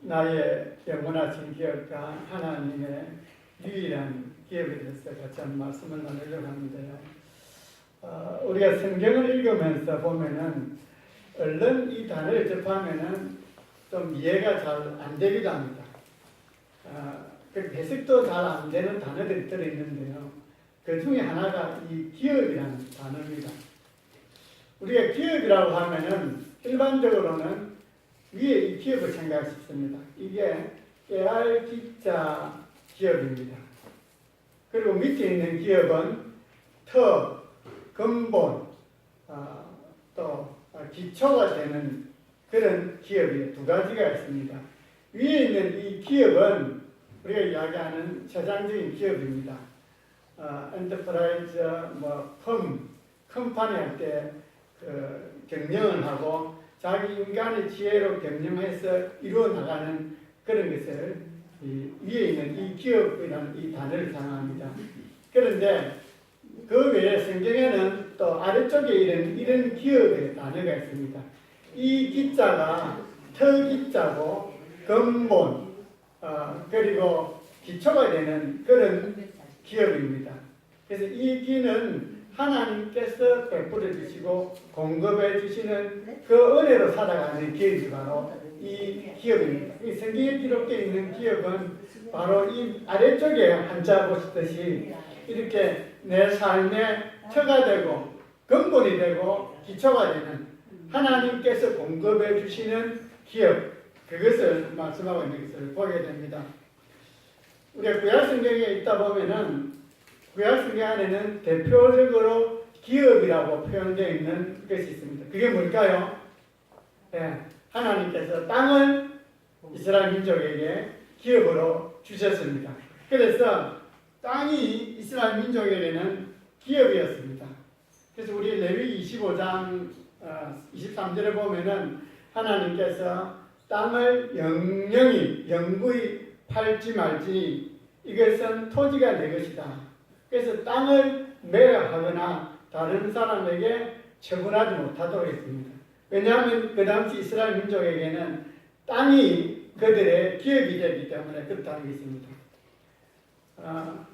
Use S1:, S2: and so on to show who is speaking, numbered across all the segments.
S1: 나의 영원하신 기업과 하나님의 유일한 기업에 대해서 같이 한 말씀을 나누려고 하는데요. 우리가 성경을 읽으면서 보면은 얼른 이 단어를 접하면은 좀 이해가 잘 안 되기도 합니다. 해석도 잘 안 되는 단어들이 들어있는데요. 그 중에 하나가 이 기업이라는 단어입니다. 우리가 기업이라고 하면은 일반적으로는 위에 이 기업을 생각할 수 있습니다. 이게 깨알 기자 기업입니다. 그리고 밑에 있는 기업은 터, 근본, 또 기초가 되는 그런 기업이 두 가지가 있습니다. 위에 있는 이 기업은 우리가 이야기하는 최장적인 기업입니다. 엔터프라이즈, 컴파니 할 때 경영을 하고 자기 인간의 지혜로 경영해서 이루어 나가는 그런 것을 위에 있는 이 기업이라는 이 단어를 사용합니다. 그런데 그 외에 성경에는 또 아래쪽에 이런 기업의 단어가 있습니다. 이 기자가 터 기자고 근본 그리고 기초가 되는 그런 기업입니다. 그래서 이 기는 하나님께서 베풀어 주시고 공급해 주시는 그 은혜로 살아가는 기업이 바로 이 기업입니다. 이 성경에 기록되어 있는 기업은 바로 이 아래쪽에 한자 보시듯이 이렇게 내 삶의 터가 되고 근본이 되고 기초가 되는 하나님께서 공급해 주시는 기업, 그것을 말씀하고 있는 것을 보게 됩니다. 우리가 구약 성경에 있다 보면은 구약 성경 안에는 대표적으로 기업이라고 표현되어 있는 것이 있습니다. 그게 뭘까요? 네, 하나님께서 땅을 이스라엘 민족에게 기업으로 주셨습니다. 그래서 땅이 이스라엘 민족에게는 기업이었습니다. 그래서 우리 레위 25장 23절에 보면은 하나님께서 땅을 영구히 팔지 말지 이것은 토지가 내 것이다. 그래서 땅을 매각하거나 다른 사람에게 처분하지 못하도록 했습니다. 왜냐하면 그 당시 이스라엘 민족에게는 땅이 그들의 기업이 되기 때문에 그렇다는 것입니다.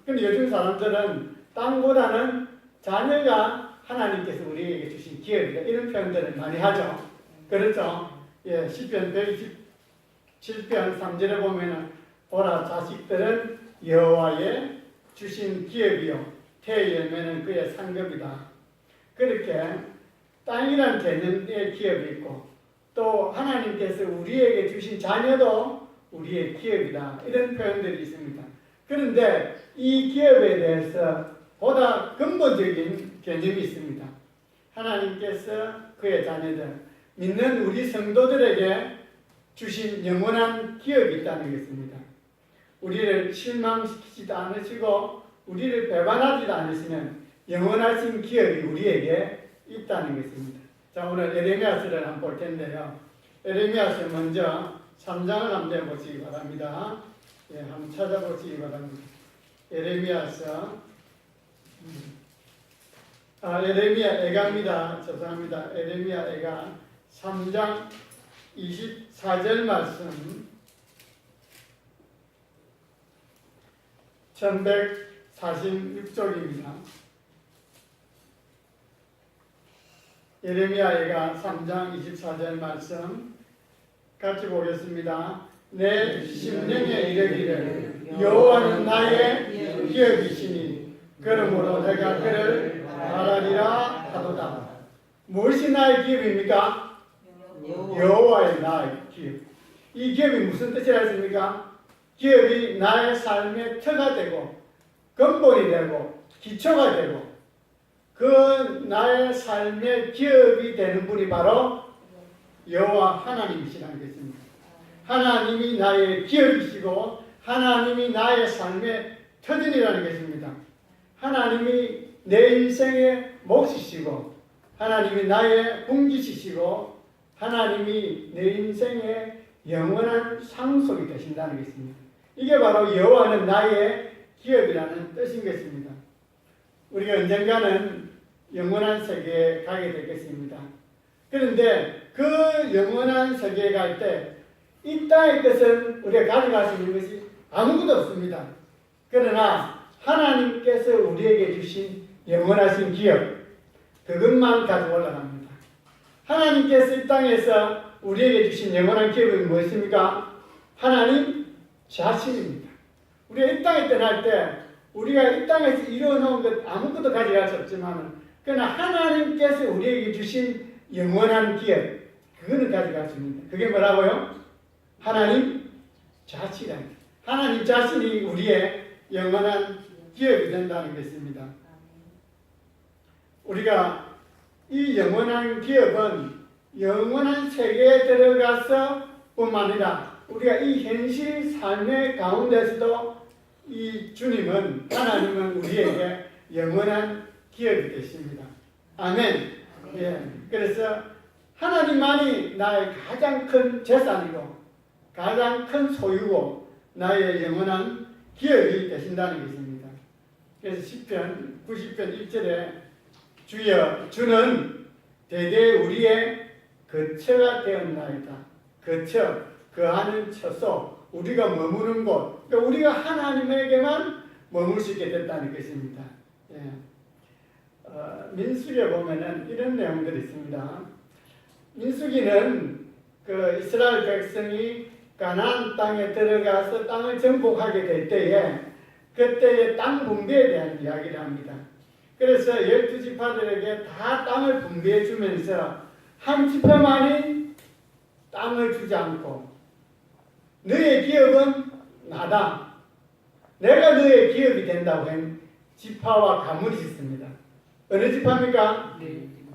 S1: 근데 요즘 사람들은 땅보다는 자녀가 하나님께서 우리에게 주신 기업이다 이런 표현들을 많이 하죠. 그렇죠? 예, 시편 127편 3절에 보면은 보라 자식들은 여호와의 주신 기업이요 태의 열매는 그의 상급이다. 그렇게 땅이란 개념의 기업이 있고 또 하나님께서 우리에게 주신 자녀도 우리의 기업이다. 이런 표현들이 있습니다. 그런데 이 기업에 대해서 보다 근본적인 개념이 있습니다. 하나님께서 그의 자녀들, 믿는 우리 성도들에게 주신 영원한 기업이 있다는 것입니다. 우리를 실망시키지도 않으시고 우리를 배반하지도 않으시는 영원하신 기업이 우리에게 있다는 것입니다. 자, 오늘 에레미야서를 한번 볼 텐데요. 에레미야서 먼저 3장을 한번 보시기 바랍니다. 예, 한번 찾아보시기 바랍니다. 에레미야서 에레미야 애가입니다. 죄송합니다. 에레미야 애가 3장 24절 말씀 1146쪽입니다. 예레미야가 3장 24절 말씀 같이 보겠습니다. 내 심령에 이르기를 여호와는 나의 기업이시니 그러므로 내가 그를 바라리라 하도다. 무엇이 나의 기업입니까? 여호와의 나의 기업. 이 기업이 무슨 뜻이라 했습니까? 기업이 나의 삶의 터가 되고 근본이 되고 기초가 되고 그 나의 삶의 기업이 되는 분이 바로 여호와 하나님이시라는 것입니다. 하나님이 나의 기업이시고 하나님이 나의 삶의 터전이라는 것입니다. 하나님이 내 인생의 몫이시고 하나님이 나의 분깃이시고 하나님이 내 인생의 영원한 상속이 되신다는 것입니다. 이게 바로 여호와는 나의 기업이라는 뜻인 것입니다. 우리가 언젠가는 영원한 세계에 가게 되겠습니다. 그런데 그 영원한 세계에 갈 때 이 땅의 것은 우리가 가져갈 수 있는 것이 아무것도 없습니다. 그러나 하나님께서 우리에게 주신 영원하신 기업, 그것만 가지고 올라갑니다. 하나님께서 이 땅에서 우리에게 주신 영원한 기업은 무엇입니까? 하나님 자신입니다. 우리가 이 땅에 떠날 때 우리가 이 땅에서 이루어놓은 것 아무것도 가져갈 수 없지만 그러나 하나님께서 우리에게 주신 영원한 기업, 그거는 가져갈 수 있습니다. 그게 뭐라고요? 하나님 자신이랍니다. 하나님 자신이 우리의 영원한 기업이 된다는 것입니다. 우리가 이 영원한 기업은 영원한 세계에 들어가서 뿐만 아니라 우리가 이 현실 삶의 가운데서도 이 주님은, 하나님은 우리에게 영원한 기업이 되십니다. 아멘. 예. 그래서 하나님만이 나의 가장 큰 재산이고 가장 큰 소유고 나의 영원한 기업이 되신다는 것입니다. 그래서 시편 90편 1절에 주여 주는 대대 우리의 거처가 되었나이다. 거처, 거하는 처소, 우리가 머무는 곳, 그러니까 우리가 하나님에게만 머물 수 있게 됐다는 것입니다. 예. 민수기에 보면은 이런 내용들이 있습니다. 민수기는 그 이스라엘 백성이 가나안 땅에 들어가서 땅을 정복하게 될 때에 그때의 땅 분배에 대한 이야기를 합니다. 그래서 12지파들에게 다 땅을 분배해 주면서 한 지파만이 땅을 주지 않고 너의 기업은 나다. 내가 너의 기업이 된다고 한 지파와 가문이 있습니다. 어느 지파입니까?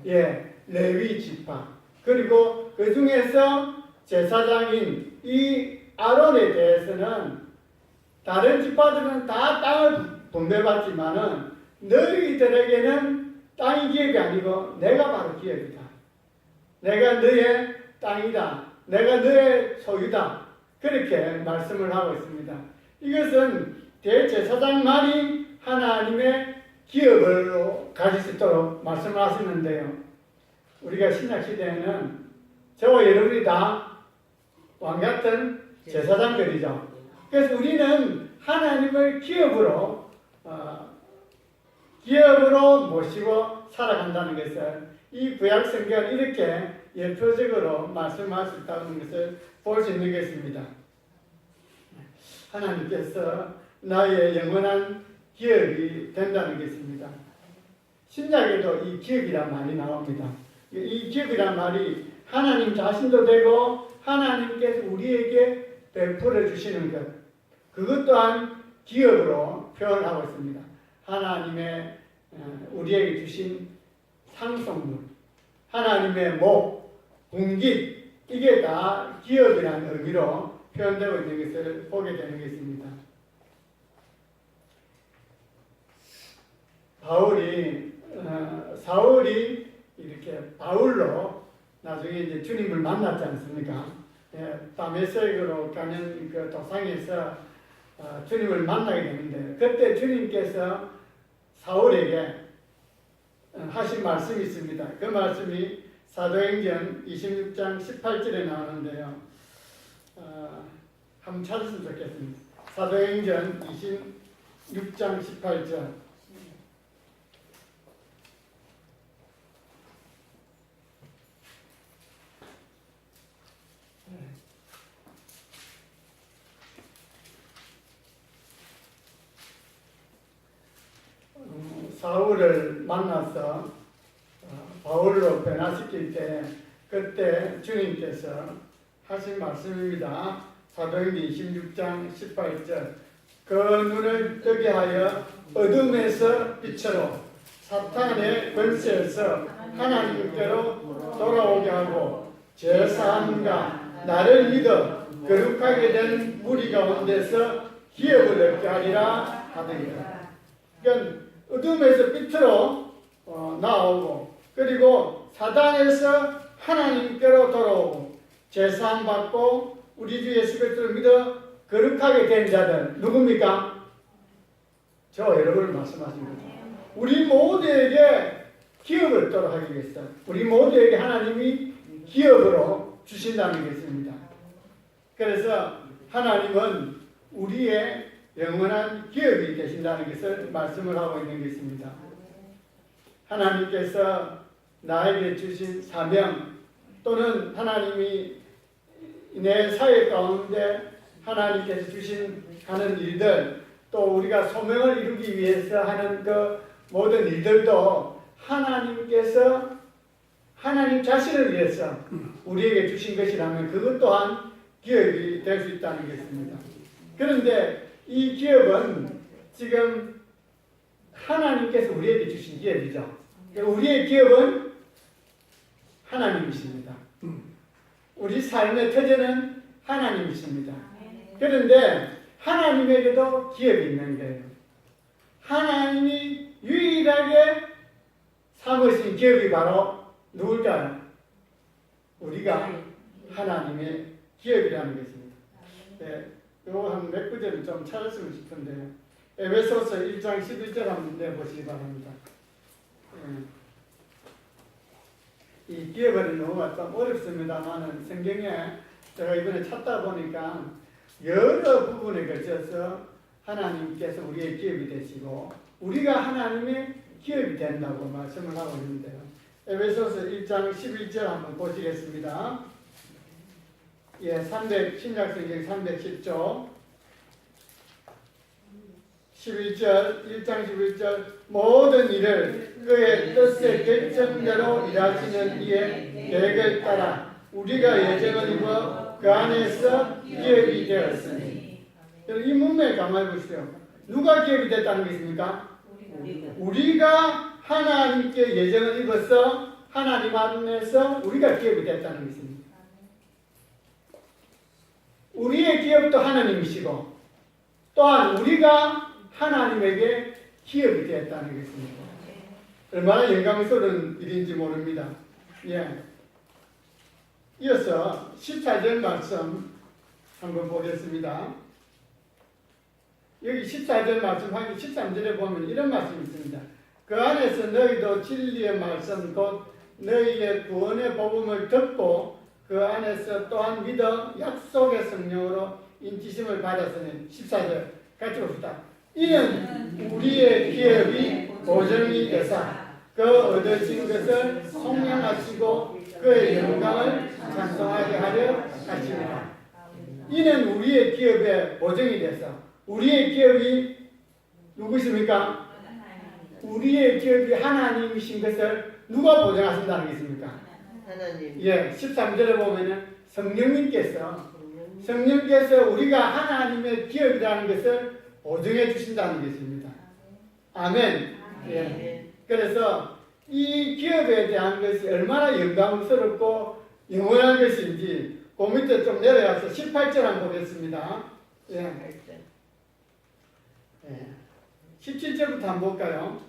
S1: 예, 레위 지파. 그리고 그 중에서 제사장인 이 아론에 대해서는 다른 지파들은 다 땅을 분배받지만은 너희들에게는 땅이 기업이 아니고 내가 바로 기업이다. 내가 너의 땅이다. 내가 너의 소유다. 그렇게 말씀을 하고 있습니다. 이것은 대제사장만이 하나님의 기업을 가질 수 있도록 말씀을 하시는데요. 우리가 신약시대에는 저와 여러분이 다 왕같은 제사장들이죠. 그래서 우리는 하나님을 기업으로 모시고 살아간다는 것을 이 구약 성경은 이렇게 예표적으로 말씀할 수 있다는 것을 볼 수 있는 것입니다. 하나님께서 나의 영원한 기업이 된다는 것입니다. 신약에도 이 기업이란 말이 나옵니다. 이 기업이란 말이 하나님 자신도 되고 하나님께서 우리에게 베풀어 주시는 것, 그것 또한 기업으로 표현하고 있습니다. 하나님의 우리에게 주신 상속물, 하나님의 목, 분깃, 이게 다 기업이라는 의미로 표현되고 있는 것을 보게 되는 것입니다. 사울이 이렇게 바울로 나중에 이제 주님을 만났지 않습니까? 다메섹으로 가는 그 도상에서 주님을 만나게 되는데 그때 주님께서 사울에게 하신 말씀이 있습니다. 그 말씀이 사도행전 26장 18절에 나오는데요. 한번 찾으시면 좋겠습니다. 사도행전 26장 18절. 사울을 만나서 바울로 변화시킬 때 그때 주님께서 하신 말씀입니다. 사도행전 26장 18절. 그 눈을 뜨게 하여 어둠에서 빛으로 사탄의 권세에서 하나님께로 돌아오게 하고 죄사함과 나를 믿어 거룩하게 된 무리 가운데서 기업을 얻게 하리라 하더니라. 그러니까 어둠에서 빛으로 나오고 그리고 사단에서 하나님께로 돌아오고 제사함 받고 우리 주 예수 그리스도를 믿어 거룩하게 된 자들 누굽니까? 저 여러분을 말씀하신 거죠. 우리 모두에게 기업을 얻도록 하기 위해서 우리 모두에게 하나님이 기업으로 주신다는 것입니다. 그래서 하나님은 우리의 영원한 기업이 되신다는 것을 말씀을 하고 있는 것입니다. 하나님께서 나에게 주신 사명 또는 하나님이 내 사회 가운데 하나님께서 주신 하는 일들 또 우리가 소명을 이루기 위해서 하는 그 모든 일들도 하나님께서 하나님 자신을 위해서 우리에게 주신 것이라면 그것 또한 기업이 될 수 있다는 것입니다. 그런데 이 기업은 지금 하나님께서 우리에게 주신 기업이죠. 우리의 기업은 하나님이십니다. 우리 삶의 터전은 하나님이십니다. 그런데 하나님에게도 기업이 있는 거예요. 하나님이 유일하게 삼으신 기업이 바로 누굴까요? 우리가 하나님의 기업이라는 것입니다. 네, 이거 한 몇 구절을 좀 찾았으면 싶은데요. 에베소서 1장 11절 한번 내보시기 바랍니다. 이 기업은 너무 좀 어렵습니다만 성경에 제가 이번에 찾다 보니까 여러 부분에 걸쳐서 하나님께서 우리의 기업이 되시고 우리가 하나님의 기업이 된다고 말씀을 하고 있는데요. 에베소서 1장 11절 한번 보시겠습니다. 예, 신약성경 310조 11절 1장 11절 모든 일을 그의 뜻의 결정대로 일하시는 이의 계획을 따라 우리가 예정을 입어 그 안에서 기업이 되었으니. 이 문맥 가만히 보시죠. 누가 기업이 됐다는 것입니까? 우리가 하나님께 예정을 입어서 하나님 안에서 우리가 기업이 됐다는 것입니다. 우리의 기업도 하나님이시고 또한 우리가 하나님에게 기업이 되었다는 것입니다. 얼마나 영광스러운 일인지 모릅니다. 예. 이어서 14절 말씀 한번 보겠습니다. 여기 14절 말씀 하기 13절에 보면 이런 말씀이 있습니다. 그 안에서 너희도 진리의 말씀 곧 너희의 구원의 복음을 듣고 그 안에서 또한 믿어 약속의 성령으로 인치심을 받았으니 14절 같이 봅시다. 이는 우리의 기업이 보증이 되사 그 얻으신 것을 성령하시고 그의 영광을 찬송하게 하려 하십니다. 이는 우리의 기업의 보증이 돼서 우리의 기업이 누구십니까? 우리의 기업이 하나님이신 것을 누가 보증하신다는 게 있습니까?
S2: 하나님.
S1: 예, 13절에 보면은 성령께서 우리가 하나님의 기업이라는 것을 보증해 주신다는 것입니다. 아멘. 예. 그래서 이 기업에 대한 것이 얼마나 영광스럽고 영원한 것인지 그 밑에 좀 내려가서 18절 한번 보겠습니다. 예. 17절부터 한번 볼까요?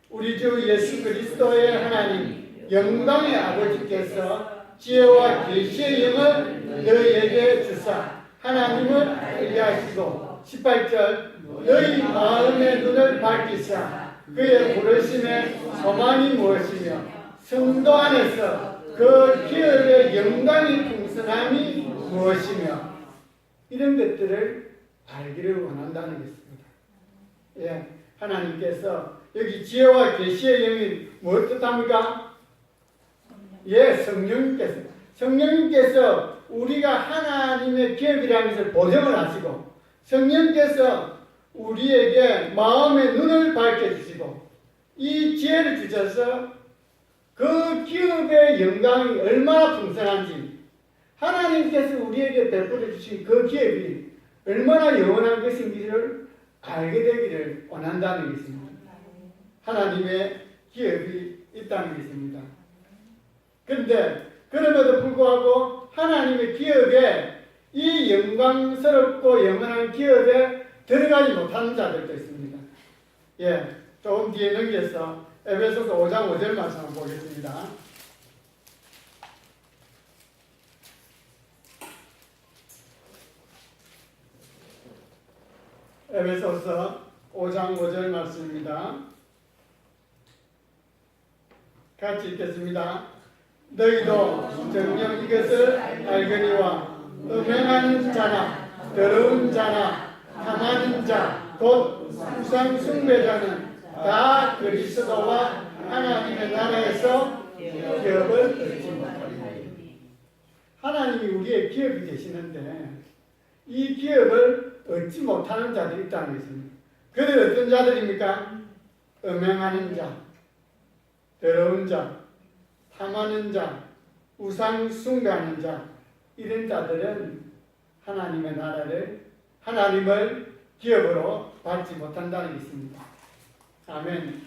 S1: 우리 주 예수 그리스도의 하나님 영광의 아버지께서 지혜와 계시의 영을 너희에게 주사 하나님을 알게 하시고 18절 너희 마음의 눈을 밝히사 그의 부르심의 소망이 무엇이며 성도 안에서 그 기업의 영광이 풍성함이 무엇이며 이런 것들을 알기를 원한다는 것입니다. 예, 하나님께서 여기 지혜와 계시의 영이 뭘 뜻합니까? 예, 성령님께서 우리가 하나님의 기업이라는 것을 보증을 하시고 성령께서 우리에게 마음의 눈을 밝혀주시고 이 지혜를 주셔서 그 기업의 영광이 얼마나 풍성한지 하나님께서 우리에게 베풀어 주신 그 기업이 얼마나 영원한 것인지를 알게 되기를 원한다는 것입니다. 하나님의 기업이 있다는 것입니다. 그런데 그럼에도 불구하고 하나님의 기업에 이 영광스럽고 영원한 기업에 들어가지 못하는 자들도 있습니다. 예, 조금 뒤에 넘겨서 에베소서 5장 5절 말씀 한번 보겠습니다. 에베소서 5장 5절 말씀입니다. 같이 읽겠습니다. 너희도 정녕 이것을 알거니와 음행하는 자나 더러운 자나 탐하는 자 곧 우상 숭배자는 다 그리스도와 하나님의 나라에서 기업을 얻지 못하리니. 하나님이 우리의 기업이 되시는데 이 기업을 얻지 못하는 자들이 있다는 것입니다. 그들 어떤 자들입니까? 음행하는 자, 더러운 자, 탐하는 자, 우상 숭배하는 자, 이런 자들은 하나님의 나라를, 하나님을 기업으로 받지 못한다는 것입니다. 아멘.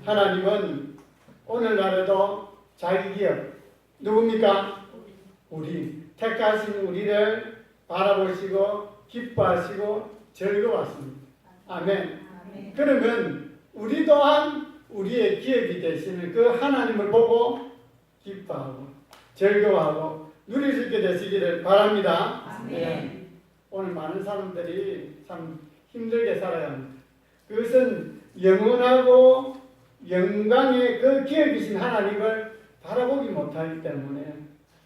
S1: 하나님은 오늘날에도 자기 기업, 누굽니까? 우리, 택하신 우리를 바라보시고 기뻐하시고 즐거워하십니다. 아멘. 그러면 우리 또한 우리의 기업이 되시는 그 하나님을 보고 기뻐하고 즐거워하고 누릴 수 있게 되시기를 바랍니다. 네. 오늘 많은 사람들이 참 힘들게 살아야 합니다. 그것은 영원하고 영광의 그 기업이신 하나님을 바라보기 못하기 때문에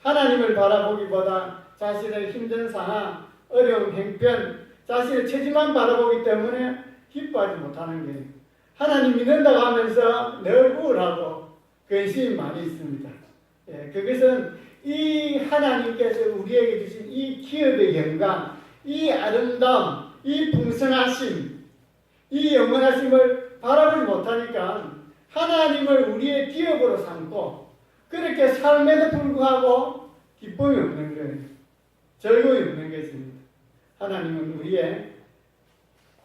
S1: 하나님을 바라보기보다 자신의 힘든 상황, 어려운 형편, 자신의 처지만 바라보기 때문에 기뻐하지 못하는 거예요. 하나님 믿는다고 하면서 늘 우울하고 근심이 많이 있습니다. 예, 그것은 이 하나님께서 우리에게 주신 이 기업의 영광, 이 아름다움, 이 풍성하심, 이 영원하심을 바라보지 못하니까 하나님을 우리의 기업으로 삼고 그렇게 삶에도 불구하고 기쁨이 없는 거예요. 즐거움이 없는 것입니다. 하나님은 우리의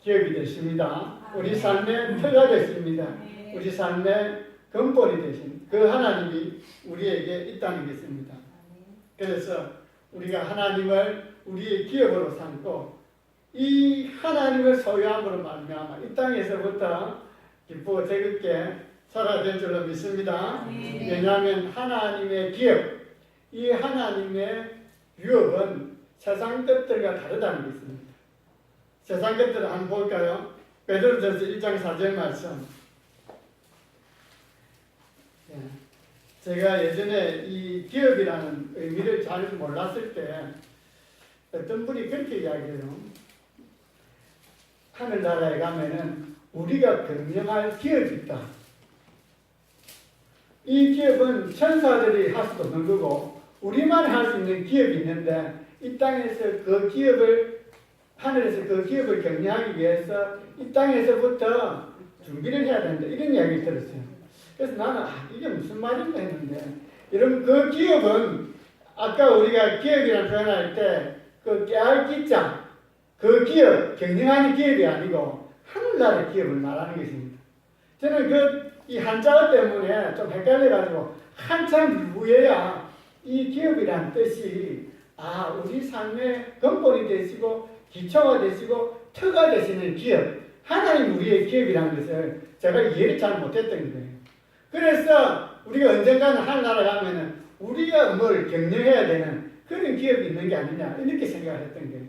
S1: 기업이 되십니다. 우리 삶의 터가 되십니다. 우리 삶의 근본이 되신 그 하나님이 우리에게 있다는 것입니다. 그래서 우리가 하나님을 우리의 기업으로 삼고 이 하나님을 소유함으로 말미암아 이 땅에서부터 기쁘고 즐겁게 살아야 될 줄로 믿습니다. 왜냐하면 하나님의 기업, 이 하나님의 유업은 세상 것들과 다르다는 것입니다. 세상 것들을 한번 볼까요? 베드로전서 1장 4절 말씀. 제가 예전에 이 기업이라는 의미를 잘 몰랐을 때 어떤 분이 그렇게 이야기해요. 하늘나라에 가면은 우리가 경영할 기업이 있다. 이 기업은 천사들이 할 수도 없는 거고 우리만 할 수 있는 기업이 있는데 이 땅에서 그 기업을 하늘에서 그 기업을 경영하기 위해서 이 땅에서부터 준비를 해야 된다. 이런 이야기를 들었어요. 그래서 나는 이게 무슨 말인가 했는데 여러분 그 기업은 아까 우리가 기업이라는 표현할 때 그 깨알기자 그 기업, 경영하는 기업이 아니고 하늘나라의 기업을 말하는 것입니다. 저는 이 한자어 때문에 좀 헷갈려가지고 한참 후에야 이 기업이라는 뜻이 우리 삶의 근본이 되시고 기초가 되시고 터가 되시는 기업, 하나님 우리의 기업이라는 것을 제가 이해를 잘 못했던 거예요. 그래서 우리가 언젠가는 하늘나라 가면은 우리가 뭘 경영해야 되는 그런 기업이 있는 게 아니냐 이렇게 생각을 했던 거예요.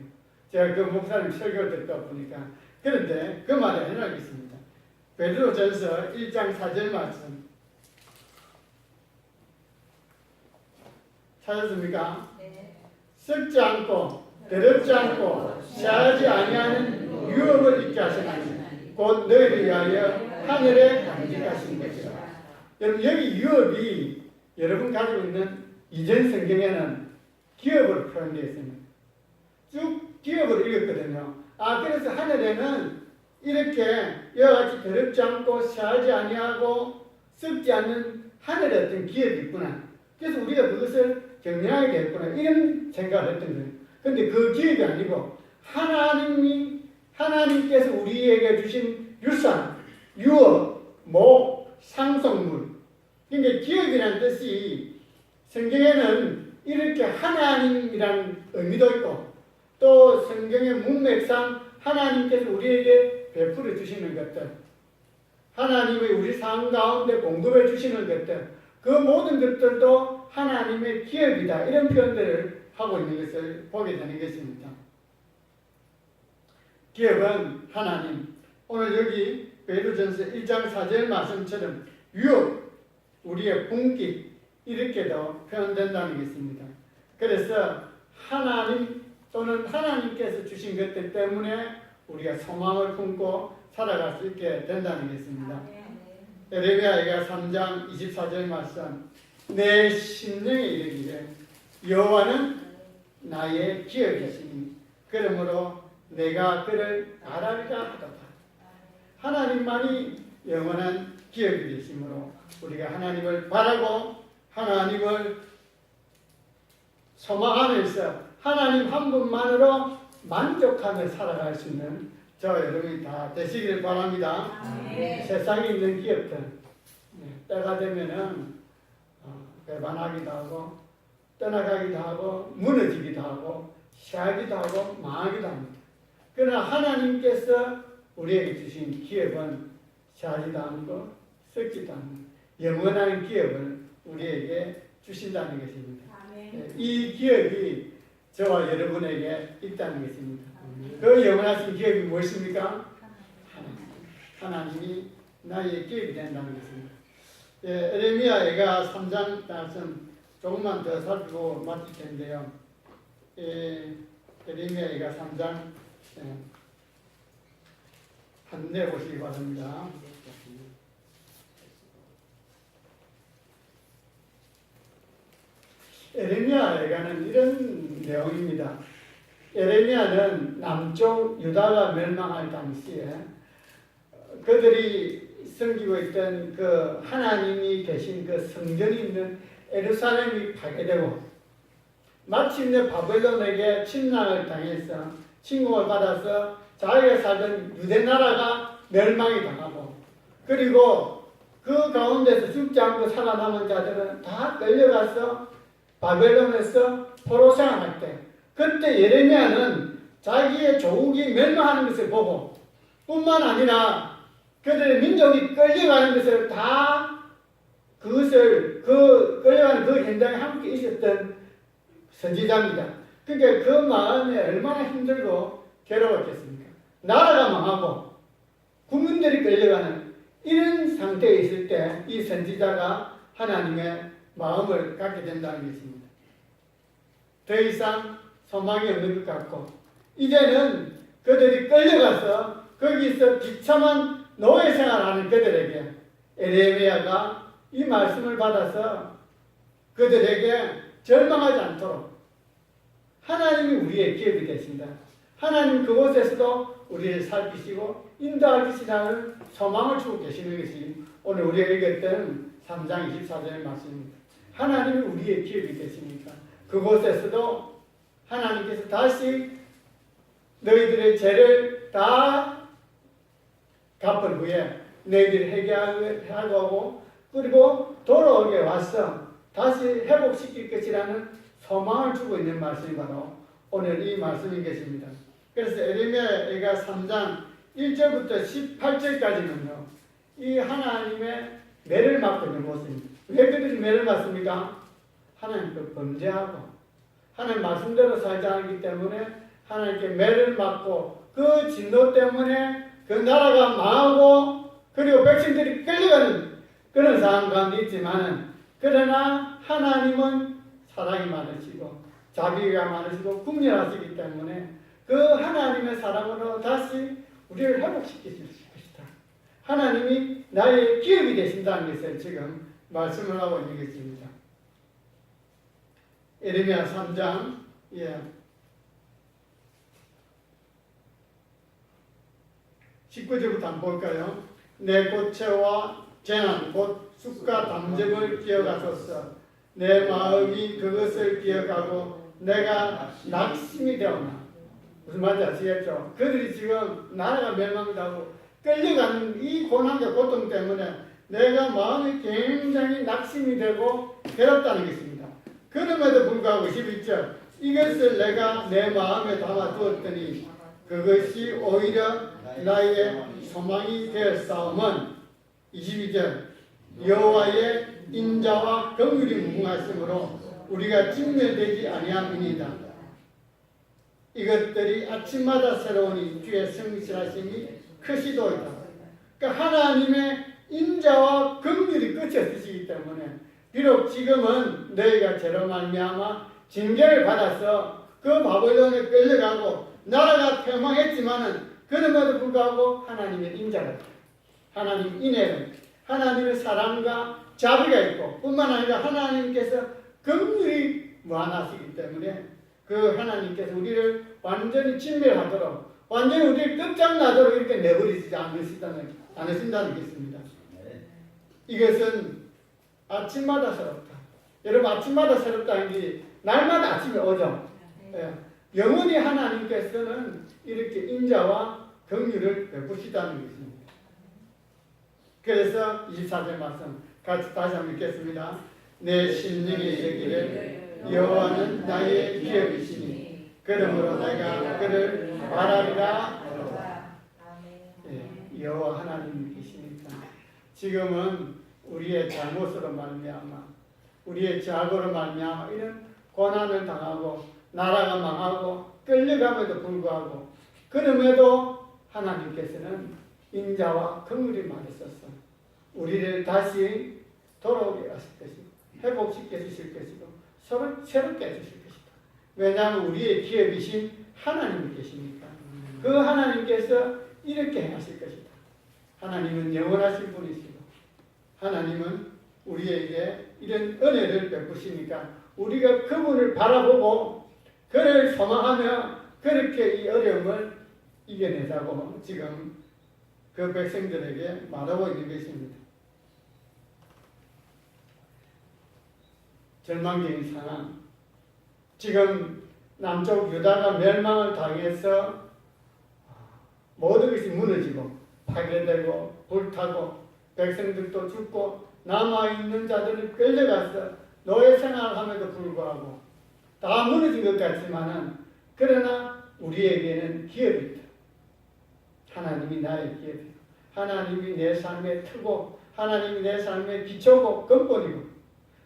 S1: 제가 그 목사님 설교를 듣다 보니까 그런데 그 말을 해놔야겠습니다. 베드로전서 1장 4절 말씀 찾았습니까? 네. 썩지 않고 더럽지 않고 샤하지 아니하는 유업을 있게 하시나니 곧 너희를 위하여 하늘에 간직하신 것이라. 여러분 여기 유업이 여러분 가지고 있는 이전 성경에는 기업으로 표현되어 있습니다. 쭉 기업을 읽었거든요. 그래서 하늘에는 이렇게 이와 같이 더럽지 않고 샤하지 아니하고 썩지 않는 하늘의 어떤 기업이 있구나. 그래서 우리가 그것을 경영하게 됐구나. 이런 생각을 했던 거예요. 근데 그 기업이 아니고 하나님께서 우리에게 주신 유산, 유업, 목, 상속물. 그러니까 기업이라는 뜻이 성경에는 이렇게 하나님이라는 의미도 있고 또 성경의 문맥상 하나님께서 우리에게 베풀어 주시는 것들, 하나님의 우리 삶 가운데 공급해 주시는 것들, 그 모든 것들도 하나님의 기업이다. 이런 표현들을 하고 있는 것을 보게 되는 것입니다. 기업은 하나님. 오늘 여기 베드로전서 1장 4절 말씀처럼 유업, 우리의 분깃 이렇게도 표현된다는 것입니다. 그래서 하나님 또는 하나님께서 주신 것들 때문에 우리가 소망을 품고 살아갈 수 있게 된다는 것입니다. 에레미야가 3장 24절 말씀, 내 심령에 이르기를 여호와는 나의 기업이시니 그러므로 내가 그를 알아리라 하도다. 하나님만이 영원한 기업이 되시므로 우리가 하나님을 바라고 하나님을 소망하면서 하나님 한 분만으로 만족하며 살아갈 수 있는 저와 여러분이 다 되시기를 바랍니다. 세상에 있는 기업들 때가 되면은 배반하기도 하고 떠나가기도 하고 무너지기도 하고 시하기도 하고 망하기도 합니다. 그러나 하나님께서 우리에게 주신 기업은 시하지도 않고 썩지도 않는 영원한 기업을 우리에게 주신다는 것입니다. 이 기업이 저와 여러분에게 있다는 것입니다. 그 영원하신 기업이 무엇입니까? 하나님이 나의 기업이 된다는 것입니다. 에레미야가 3장 말씀 조금만 더 살피고 마칠 텐데요. 에레미야가 3장 한 내보시기 바랍니다. 에레미야에게는 이런 내용입니다. 에레미야는 남쪽 유다가 멸망할 당시에 그들이 섬기고 있던 그 하나님이 계신 그 성전이 있는 예루살렘이 파괴되고 마침내 바벨론에게 침략을 당해서 침공을 받아서 자기가 살던 유대 나라가 멸망이 당하고 그리고 그 가운데서 죽지 않고 살아남은 자들은 다 끌려가서 바벨론에서 포로 생활할 때 그때 예레미야는 자기의 조국이 멸망하는 것을 보고 뿐만 아니라 그들의 민족이 끌려가는 것을 다 그것을 끌려가는 그 현장에 함께 있었던 선지자입니다. 그러니까 그 마음에 얼마나 힘들고 괴로웠겠습니까? 나라가 망하고 국민들이 끌려가는 이런 상태에 있을 때 이 선지자가 하나님의 마음을 갖게 된다는 것입니다. 더 이상 소망이 없는 것 같고 이제는 그들이 끌려가서 거기서 비참한 노예 생활하는 그들에게 에레미야가 이 말씀을 받아서 그들에게 절망하지 않도록 하나님이 우리의 기업이 되신다. 하나님 그곳에서도 우리를 살피시고 인도할 것이라는 소망을 주고 계시는 것이 오늘 우리가 읽었던 3장 24절 말씀입니다. 하나님이 우리의 기업이 되시니까 그곳에서도 하나님께서 다시 너희들의 죄를 다 갚은 후에 너희들이 회개하고 그리고 돌아오게 와서 다시 회복시킬 것이라는 소망을 주고 있는 말씀이 바로 오늘 이 말씀인 것입니다. 그래서 에레미야가 3장 1절부터 18절까지는요. 이 하나님의 매를 맞고 있는 모습입니다. 왜 그들이 매를 맞습니까? 하나님께 범죄하고 하나님 말씀대로 살지 않기 때문에 하나님께 매를 맞고 그 진노 때문에 그 나라가 망하고 그리고 백성들이 끌려가는 그런 상황 가운데 있지만 그러나 하나님은 사랑이 많으시고 자비가 많으시고 국률하시기 때문에 그 하나님의 사랑으로 다시 우리를 회복시키실 것이다. 하나님이 나의 기업이 되신다는 것을 지금 말씀을 하고 있는 것입니다. 에레미야 3장 19절부터 한번 볼까요? 내 고체와 재난 곧 쑥과 담즙을 기억하소서. 내 마음이 그것을 기억하고 내가 낙심이 되었나. 무슨 말인지 아시겠죠? 그들이 지금 나라가 멸망하고 끌려가는 이 고난과 고통 때문에 내가 마음이 굉장히 낙심이 되고 괴롭다는 것입니다. 그럼에도 불구하고 11절 이것을 내가 내 마음에 담아두었더니 그것이 오히려 나의 소망이 되었사오면 22절 여호와의 인자와 긍휼이 무궁하심으로 우리가 진멸되지 아니함이니이다. 이것들이 아침마다 새로우니 주의 성실하심이 크시도이다. 그러니까 하나님의 인자와 긍휼이 끝이 없으시기 때문에 비록 지금은 너희가 죄로 말미암아 징계를 받아서 그 바벨론에 끌려가고 나라가 패망했지만은 그럼에도 불구하고 하나님의 인자가 있다. 하나님 인애가 있다. 하나님의 사랑과 자비가 있고 뿐만 아니라 하나님께서 긍휼히 무한하시기 때문에 그 하나님께서 우리를 완전히 진멸하도록 완전히 우리를 끝장나도록 이렇게 내버리지 않으신다는 것입니다. 이것은 아침마다 새롭다. 여러분 아침마다 새롭다는 게 날마다 아침에 오죠. 예. 영원히 하나님께서는 이렇게 인자와 긍휼을 베푸시다는 것입니다. 그래서 24절 말씀 같이 다시 한번 읽겠습니다. 내 심령이 이르기를 여호와는 나의 기업이시니 그러므로 내가 그를 말하리라. 예, 여호와 하나님이시니까 지금은 우리의 잘못으로 말미암아 우리의 착오로 말미암아 이런 고난을 당하고 나라가 망하고 끌려감에도 불구하고 그럼에도 하나님께서는 인자와 긍휼이 많으셔서 우리를 다시 돌아오게 하실 것이고 회복시켜 주실 것이고 서로 새롭게 해주실 것이다. 왜냐하면 우리의 기업이신 하나님이 계시니까 그 하나님께서 이렇게 행하실 것이다. 하나님은 영원하신 분이시고 하나님은 우리에게 이런 은혜를 베푸시니까 우리가 그분을 바라보고 그를 소망하며 그렇게 이 어려움을 이겨내자고 지금 그 백성들에게 말하고 있는 것입니다. 절망적인 상황. 지금 남쪽 유다가 멸망을 당해서 모든 것이 무너지고 파괴되고 불타고 백성들도 죽고 남아있는 자들은 끌려가서 노예 생활을 함에도 불구하고 다 무너진 것 같지만은 그러나 우리에게는 기업이 있다. 하나님이 나의 기업이고 하나님이 내 삶의 터고 하나님이 내 삶의 기초고 근본이고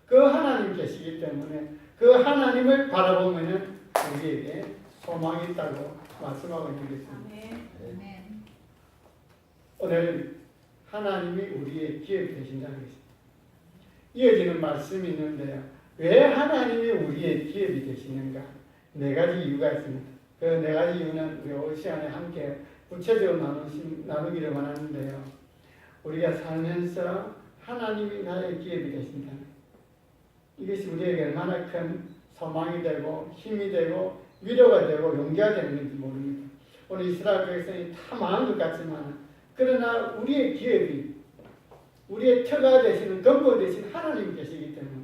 S1: 그 하나님 계시기 때문에 그 하나님을 바라보면은 우리에게 소망이 있다고 말씀하고 있는 것입니다. 오늘 하나님이 우리의 기업이 되신다는 것입니다. 이어지는 말씀이 있는데요. 왜 하나님이 우리의 기업이 되시는가? 네 가지 이유가 있습니다. 그 네 가지 이유는 우리 올 시간에 함께 구체적으로 나누기를 원하는데요. 우리가 살면서 하나님이 나의 기업이 되신다. 이것이 우리에게 얼마나 큰 소망이 되고 힘이 되고 위로가 되고 용기가 되는 건지 모릅니다. 오늘 이스라엘 백성이 다 망한 것 같지만 그러나 우리의 기업이 우리의 터가 되시는 근본 되신 하나님이 계시기 때문에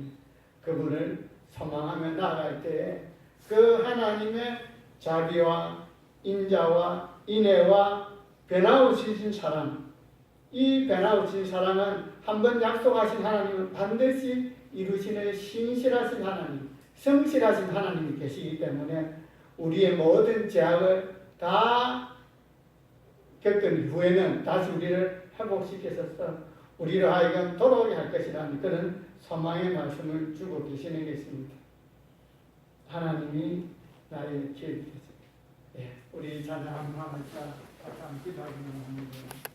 S1: 그분을 소망하며 나아갈 때에 그 하나님의 자비와 인자와 인애와 변화없으신 사랑, 이 변화없으신 사랑은 한번 약속하신 하나님은 반드시 이루시는 신실하신 하나님, 성실하신 하나님이 계시기 때문에 우리의 모든 죄악을 다 겪은 후에는 다시 우리를 회복시켜서 우리로 하여금 돌아오게 할 것이라는 그런 소망의 말씀을 주고 계시는 것입니다. 하나님이 나의 기업이 되십니다. 예, 우리 자녀 한번 같이 기도하기를 원합니다.